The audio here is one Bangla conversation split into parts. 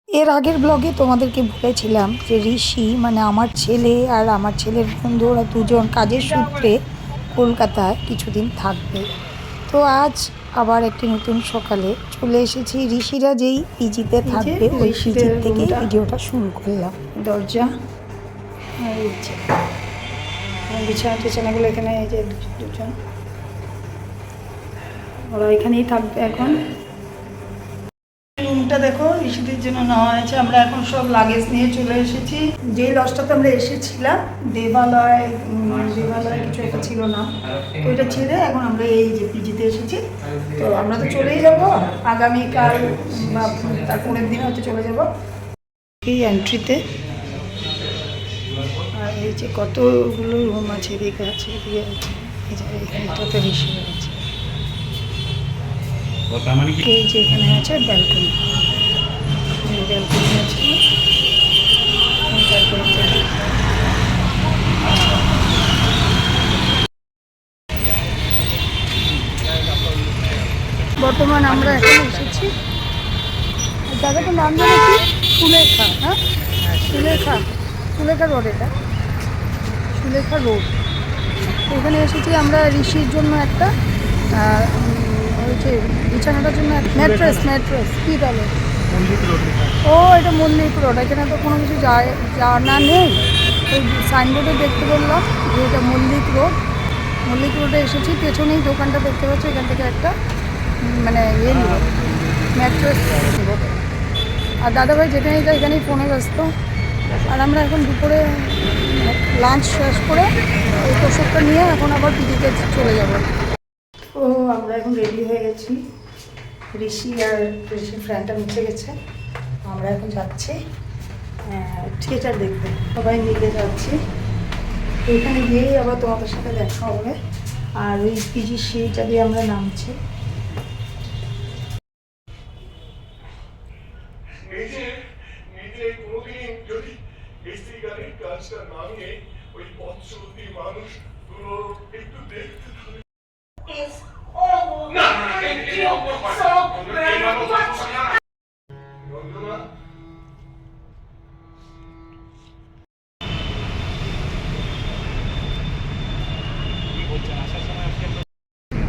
এর আগের ব্লগে তোমাদেরকে বলেছিলাম যে ঋষি মানে আমার ছেলে আর আমার ছেলের বন্ধু ওরা দুজন কাজের সূত্রে কলকাতায় কিছুদিন থাকবে। তো আজ আবার একটি নতুন সকালে চলে এসেছি। ঋষিরা যেই পিজিতে থাকবে ওই পিজির থেকে ভিডিওটা শুরু করলাম। দরজা বিছানা টিছানাগুলো এখানে, এই যে দুজন ওরা এখানেই থাকবে এখন। রুমটা দেখো ঋষিদের জন্য নেওয়া হয়েছে। আমরা এখন সব লাগেজ নিয়ে চলে এসেছি। যেই লজটাতে আমরা এসেছিলাম দেবালয় কিছু একটা ছিল না, তো এটা ছেড়ে এখন আমরা এই যে পিজিতে এসেছি। তো আমরা তো চলেই যাব আগামীকাল বা তার পরের দিন হয়তো চলে যাব এই এন্ট্রিতে। আর এই যে কতগুলো রুম আছে, এদিকে আছে, এদিকে আছে, এই যে এখানটাতে ঋষি আছে। এই যে এখানে আছে ব্যালকনি, ব্যালকনি আছে। বর্তমান আমরা এখন এসেছি জায়গাটার নাম জানি কি, সুলেখা। হ্যাঁ, সুলেখা রোড, এটা সুলেখা রোড। এখানে এসেছি আমরা ঋষির জন্য একটা হচ্ছে বিছানাটার জন্য ম্যাট্রেস কী বলে, ও এটা মল্লিক রোড। এখানে তো কোনো কিছু জানা নেই, ওই সাইনবোর্ডে দেখতে বললাম যে এটা মল্লিক রোডে এসেছি। পেছনেই দোকানটা দেখতে পাচ্ছি, এখান থেকে একটা মানে নিব ম্যাট্রেস নিব। আর দাদাভাই যেখানেই যায় এখানেই ফোনে ব্যস্ত। আর আমরা এখন দুপুরে লাঞ্চ শেষ করে এই পোশাকটা নিয়ে এখন আবার পিজিতে চলে যাব। ও আমরা এখন রেডি হয়ে গেছি, ঋষি আর ঋষির ফ্রেন্ডটা মিশে গেছে। আমরা এখন যাচ্ছি থিয়েটার দেখতে, সবাই মিলে যাচ্ছি। এখানে গিয়েই আবার তোমাদের সাথে দেখা হবে। আর ওই পিজি সিঁড়িটা দিয়ে আমরা নামছি।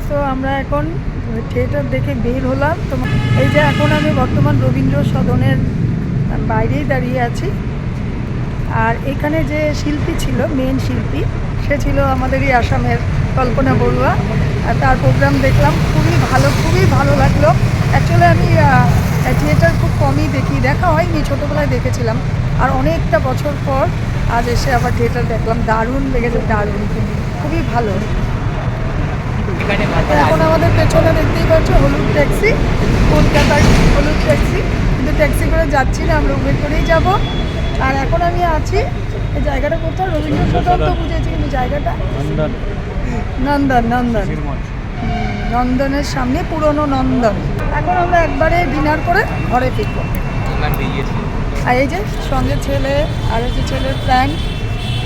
তো আমরা এখন থিয়েটার দেখে বের হলাম। তো এই যে এখন আমি বর্তমান রবীন্দ্র সদনের বাইরেই দাঁড়িয়ে আছি। আর এখানে যে শিল্পী ছিল, মেন শিল্পী, সে ছিল আমাদেরই আসামের কল্পনা বড়ুয়া। আর তার প্রোগ্রাম দেখলাম, খুবই ভালো লাগলো। অ্যাকচুয়ালি আমি থিয়েটার খুব কমই দেখা হয়নি, ছোটোবেলায় দেখেছিলাম। আর অনেকটা বছর পর আজ এসে আবার থিয়েটার দেখলাম, দারুণ লেগেছে, খুবই ভালো। এখন আমাদের পেছনে দেখতেই পাচ্ছ হলুদ ট্যাক্সি, কলকাতার হলুদ ট্যাক্সি। কিন্তু ট্যাক্সি করে যাচ্ছি না, আমরা উবের করেই যাব। আর এখন আমি আছি এই জায়গাটা কোথাও, রবীন্দ্র সদন তো বুঝেছি, কিন্তু জায়গাটা নন্দনের সামনে, পুরনো নন্দন। এখন আমরা একবারে ডিনার করে ঘরে ফিরবো। আর এই যে সঙ্গে ছেলে আর এই যে ছেলের ফ্রেন্ড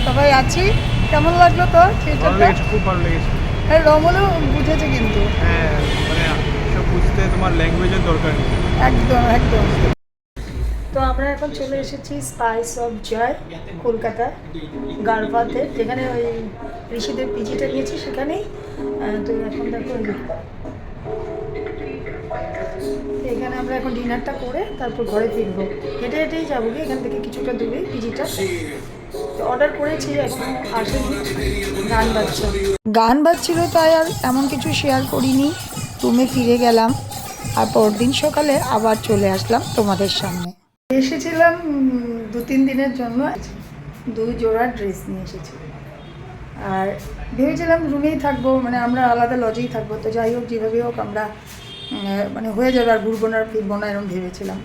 সবাই আছি। কেমন লাগলো তোর থিয়েটারটা? খুব ভালো লেগেছে। হ্যাঁ, রমলও বুঝেছে কিন্তু। হ্যাঁ, মানে সব বুঝতে তোমার ল্যাঙ্গুয়েজের দরকার নেই। একদম। তো আমরা এখন চলে এসেছি স্পাইস অফ জয় কলকাতা গারভাতে, যেখানে ওই ঋষিদের পিজিটা নিয়েছি সেখানেই। তো এখন দেখো এখানে আমরা এখন ডিনারটা করে তারপর ঘরে ফিরবো। হেঁটেই যাবো, এখান থেকে কিছুটা দূরে পিজিটা। অর্ডার করেছি, এখন আসেনি। গান বাজছিল, তাই আর এমন কিছু শেয়ার করিনি। রুমে ফিরে গেলাম আর পরদিন সকালে আবার চলে আসলাম তোমাদের সামনে। এসেছিলাম 2-3 দিনের জন্য, 2 জোড়া ড্রেস নিয়ে এসেছি। আর ভেবেছিলাম রুমেই থাকবো, মানে আমরা আলাদা লজেই থাকবো। তো যাই হোক, যেভাবে হোক আমরা মানে হয়ে যাবে, আর ঘুরবো না ফিরবো না এরকম ভেবেছিলাম।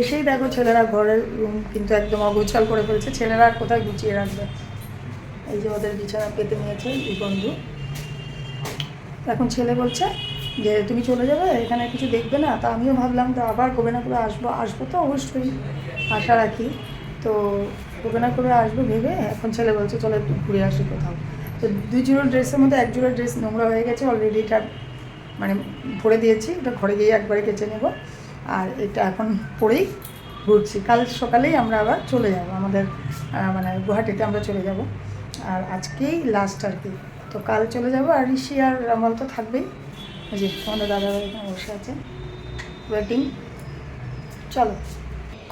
এসেই দেখো ছেলেরা ঘরের রুম কিন্তু একদম অগোছাল করে ফেলছে। ছেলেরা আর কোথায় গুছিয়ে রাখবে। এই যে ওদের বিছানা পেতে নিয়েছে এই বন্ধু। এখন ছেলে বলছে যে তুমি চলে যাবে, এখানে কিছু দেখবে না। তা আমিও ভাবলাম তো আবার গোবেনাপুরে আসবো তো অবশ্যই আশা রাখি। তো গোবেনাপুরে আসবো ভেবে এখন ছেলে বলছে চলো একটু ঘুরে আসি কোথাও। তো 2 জোড়া ড্রেসের মধ্যে 1 জোড়া ড্রেস নোংরা হয়ে গেছে অলরেডি, এটা মানে ভরে দিয়েছি, ওটা ঘরে গিয়ে একবারে কেচে নেব। আর এটা এখন পরেই ঘুরছি। কাল সকালেই আমরা আবার চলে যাব আমাদের মানে গুয়াহাটিতে আমরা চলে যাব। আর আজকেই লাস্ট আর কি। তো কাল চলে যাব। আর ঋষি আর রামাল তো থাকবেই। এই যে আমাদের দাদাভাই এখানে বসে আছে ওয়েটিং। চলো।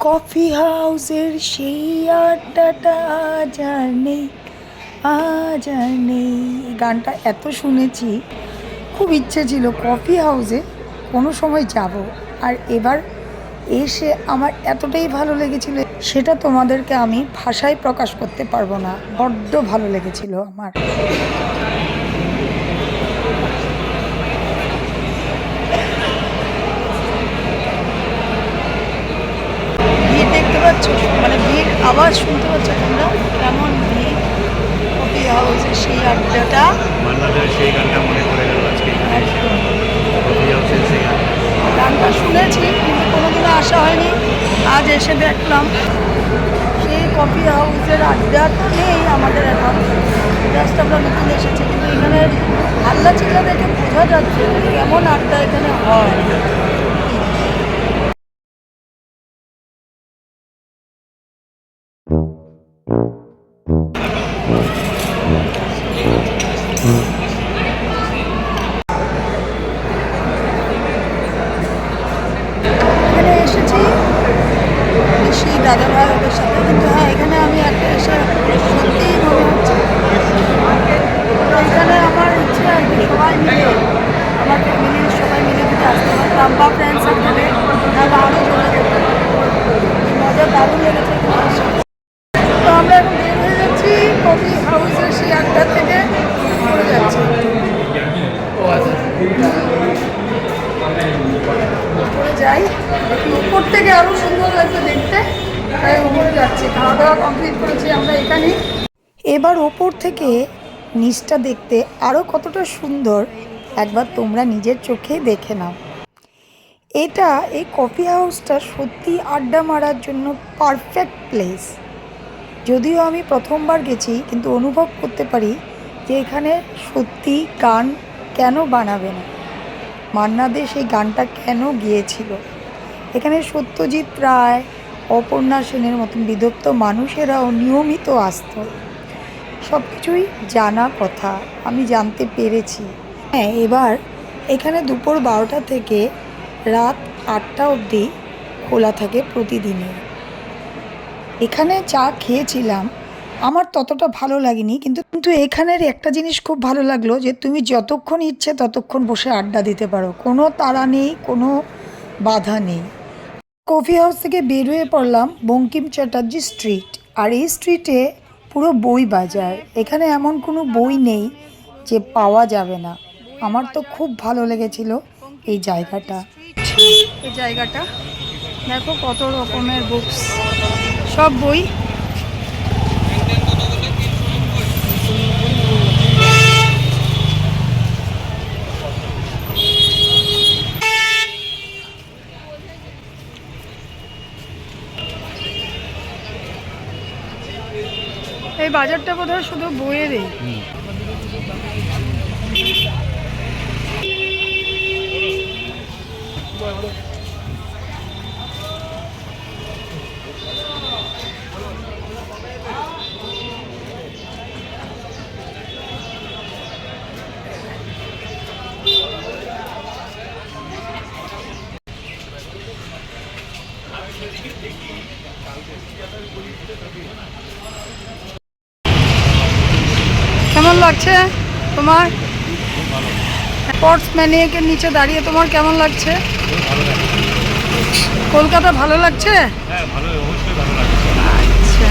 কফি হাউসের সেই আড্ডাটা আজ আর নেই, আজ আর নেই। গানটা এত শুনেছি, খুব ইচ্ছে ছিল কফি হাউসে কোনো সময় যাব। আর এবার এসে আমার এতটাই ভালো লেগেছিল, সেটা তোমাদেরকে আমি ভাষায় প্রকাশ করতে পারবো না। বড্ড ভালো লেগেছিল আমার। ভিড় দেখতে পাচ্ছ, মানে ভিড় আওয়াজ শুনতে পাচ্ছ তোমরা কেমন ভিড়। কফি হাউসের সেই আড্ডাটা, মান্নাদের সেই গানটা মনে পড়ে গেল আজকে এখানে এসে। কফি হাউসের সেই গানটা। গানটা শুনেছি কিন্তু কোনোদিনও আসা হয়নি। আজ এসে দেখলাম সেই কফি হাউসের আড্ডা তো নেই আমাদের এখন, জাস্ট আমরা নতুন এসেছি। কিন্তু এখানে হাল্লা চিল্লা দেখে বোঝা যাচ্ছে কেমন আড্ডা এখানে হয়। এখানে এসেছি ঋষি দাদাভাই ওদের সাথে। কিন্তু হ্যাঁ, এখানে আমি একটা এসে সত্যিই মনে হচ্ছে এখানে আমার ইচ্ছে আর কি সবাই মিলে, আমার ফ্যামিলির সবাই মিলে যদি আসতে পারতাম বা ফ্রেন্ড সার্কেলে, তাহলে আরও চলে যেত। মজা দারুণ লেগেছে এখানে এসে। তো আমরা এখন বের হয়ে যাচ্ছি কফি হাউসের সেই আড্ডা থেকে করে যাচ্ছি। উপরে যাই, দেখি উপর থেকে আরও সুন্দর লাগবে দেখতে, তাই উপরে যাচ্ছি। খাওয়া দাওয়া কমপ্লিট করেছি আমরা এখানেই। এবার ওপর থেকে নিচটা দেখতে আরও কতটা সুন্দর একবার তোমরা নিজের চোখেই দেখে নাও। এটা, এই কফি হাউসটা সত্যি আড্ডা মারার জন্য পারফেক্ট প্লেস। যদিও আমি প্রথমবার গেছি, কিন্তু অনুভব করতে পারি যে এখানে সত্যি গান কেন বানাবে না, মান্না দে সেই গানটা কেন গিয়েছিল। এখানে সত্যজিৎ রায়, অপর্ণা সেনের মতন বিদগ্ধ মানুষেরাও নিয়মিত আসতো। সব কিছুই জানা কথা, আমি জানতে পেরেছি। হ্যাঁ, এবার এখানে দুপুর 12টা থেকে রাত 8টা অবধি খোলা থাকে প্রতিদিনই। এখানে চা খেয়েছিলাম, আমার ততটা ভালো লাগেনি, কিন্তু এখানের একটা জিনিস খুব ভালো লাগলো যে তুমি যতক্ষণ ইচ্ছে ততক্ষণ বসে আড্ডা দিতে পারো, কোনো তাড়া নেই, কোনো বাধা নেই। কফি হাউস থেকে বের হয়ে পড়লাম বঙ্কিম চ্যাটার্জি স্ট্রিট। আর এই স্ট্রিটে পুরো বই বাজার। এখানে এমন কোনো বই নেই যে পাওয়া যাবে না। আমার তো খুব ভালো লেগেছিল এই জায়গাটা। এই জায়গাটা দেখো কত রকমের বুকস, সব বই। এই বাজারটা বোধহয় শুধু বইয়েরই। কেমন লাগছে তোমার? স্পোর্টস ম্যানিয়াকের নিচে দাঁড়িয়ে তোমার কেমন লাগছে? কলকাতা ভালো লাগছে? হ্যাঁ, ভালো, অবশ্যই ভালো লাগছে। আচ্ছা,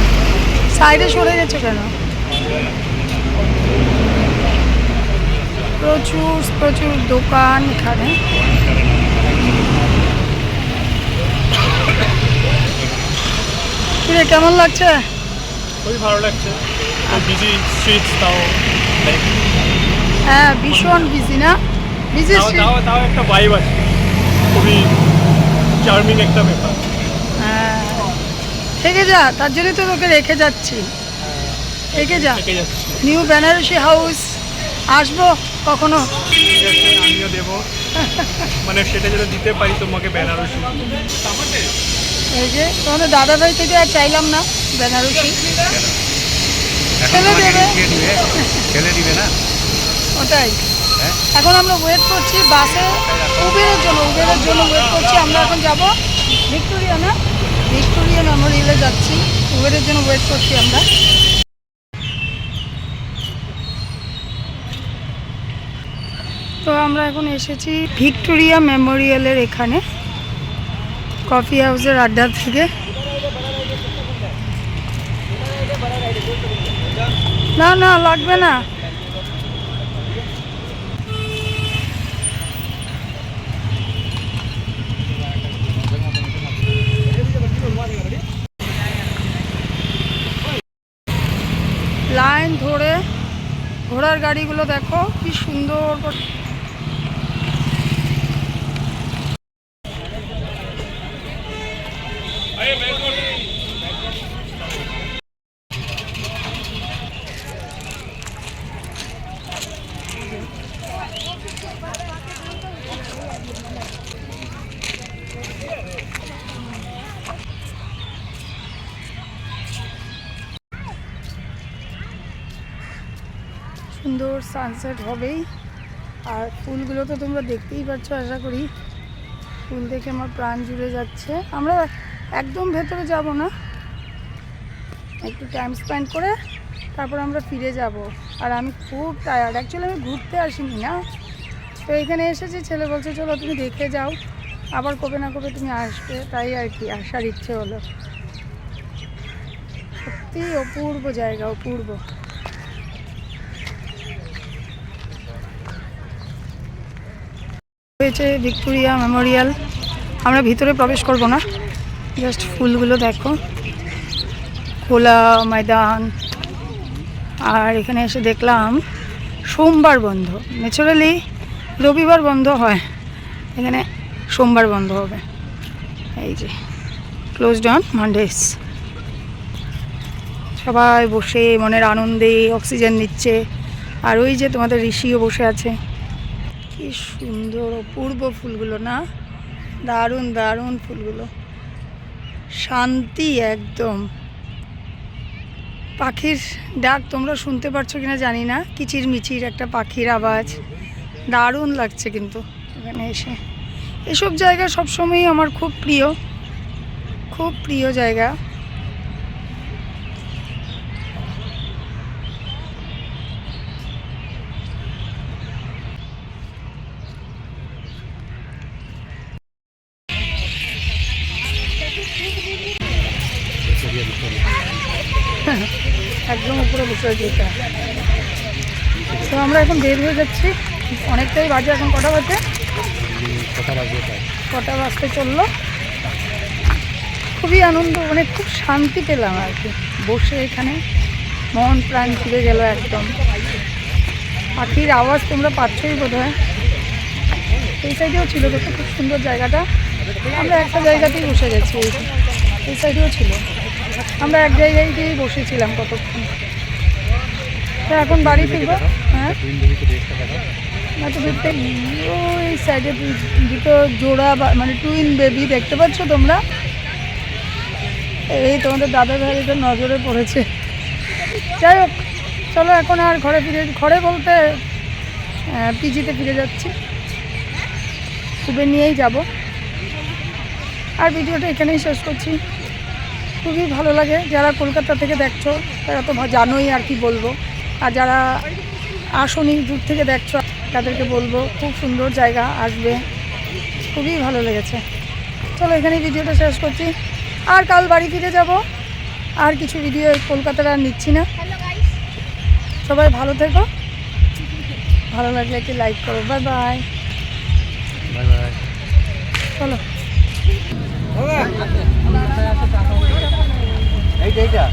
সাইডে সরে গেছো কেন? প্রচুর প্রচুর দোকান এখানে। কিরে, কেমন লাগছে? খুবই ভালো লাগছে। বিজি স্ট্রিট তাও, হ্যাঁ, ভীষণ বিজি না? বিজি স্ট্রিট, তাও একটা ভাইব আছে, খুবই চার্মিং একটা ব্যাপার। হ্যাঁ, থেকে যা, তার জন্যই তো তোকে রেখে যাচ্ছি। থেকে যা। নিউ বেনারসি হাউস আসবো কখনো। আমিও দেবো, মানে সেটা যেটা দিতে পারি তোমাকে বেনারসি। এই যে তোমাদের দাদাভাই থেকে আর চাইলাম না বেনারসি, এখন ছেলে তোমাকে দেবে। কে দিবে? ছেলে দিবে না? ওটাই হ্যাঁ? এখন আমরা ওয়েট করছি বাসে, উবেরের জন্য ওয়েট করছি। আমরা এখন যাব ভিক্টোরিয়া, না ভিক্টোরিয়া মেমোরিয়ালে যাচ্ছি, উবেরের জন্য ওয়েট করছি আমরা। তো আমরা এখন এসেছি ভিক্টোরিয়া মেমোরিয়ালের এখানে, কফি হাউসের আড্ডা থেকে। না না লাগবে না। লাইন ধরে ঘোড়ার গাড়িগুলো দেখো কি সুন্দর করে। সুন্দর সানসেট হবেই। আর ফুলগুলো তো তোমরা দেখতেই পাচ্ছ, আশা করি ফুল দেখে আমার প্রাণ জুড়ে যাচ্ছে। আমরা একদম ভেতরে যাব না, একটু টাইম স্পেন্ড করে তারপর আমরা ফিরে যাব। আর আমি খুব টায়ার্ড, অ্যাকচুয়ালি আমি ঘুরতে আসিনি না, তো এখানে এসেছি। ছেলে বলছে চলো তুমি দেখে যাও, আবার কবে না কবে তুমি আসবে, তাই আর কি আসার ইচ্ছে হলো। সত্যি অপূর্ব জায়গা, অপূর্ব। হয়েছে ভিক্টোরিয়া মেমোরিয়াল। আমরা ভিতরে প্রবেশ করব না, জাস্ট ফুলগুলো দেখো, খোলা ময়দান। আর এখানে এসে দেখলাম সোমবার বন্ধ, ন্যাচারালি রবিবার বন্ধ হয়, এখানে সোমবার বন্ধ হবে। এই যে ক্লোজড অন মানডেস। সবাই বসে মনের আনন্দে অক্সিজেন নিচ্ছে। আর ওই যে তোমাদের ঋষিও বসে আছে। কি সুন্দর অপূর্ব ফুলগুলো না, দারুণ দারুণ ফুলগুলো, শান্তি একদম। পাখির ডাক তোমরা শুনতে পারছো কিনা জানি না, কিচির মিচির একটা পাখির আওয়াজ, দারুণ লাগছে কিন্তু এখানে এসে। এসব জায়গা সবসময়ই আমার খুব প্রিয়, খুব প্রিয় জায়গা। একদম উপরে বসে যেতে। তো আমরা এখন বের হয়ে যাচ্ছি, অনেকটাই বাজে। এখন কটা বাজে? কটা বাজতে চললো। খুবই আনন্দ, মানে খুব শান্তি পেলাম আর কি বসে এখানে, মন প্রাণ ফিরে গেল একদম। পাখির আওয়াজ তোমরা পাচ্ছই বোধ হয়। এই সাইডেও ছিল, দেখো খুব সুন্দর জায়গাটা। আমরা একটা জায়গাতেই বসে গেছি, এই সাইডেও ছিল। আমরা এক জায়গাতেই বসেছিলাম কতক্ষণ। তো এখন বাড়ি ফিরবো। হ্যাঁ, ওই সাইডে দুটো জোড়া মানে টুইন বেবি দেখতে পাচ্ছ তোমরা। এই তোমাদের দাদা ভাইদের নজরে পড়েছে। যাই হোক, চলো এখন আর ঘরে বলতে পিজিতে ফিরে যাচ্ছি, উবের নিয়েই যাব। আর ভিডিওটা এখানেই শেষ করছি। খুবই ভালো লাগে, যারা কলকাতা থেকে দেখছো তারা তো জানোই আর কি বলবো। আর যারা আসনি, দূর থেকে দেখছো, তাদেরকে বলবো খুব সুন্দর জায়গা, আসবে, খুবই ভালো লেগেছে। চলো এখানেই ভিডিওটা শেষ করছি। আর কাল বাড়ি ফিরে যাব, আর কিছু ভিডিও কলকাতার আর নিচ্ছি না। সবাই ভালো থেকো, ভালো লাগলে একটি লাইক করো। Bye bye. Bye bye. চলো। এইটা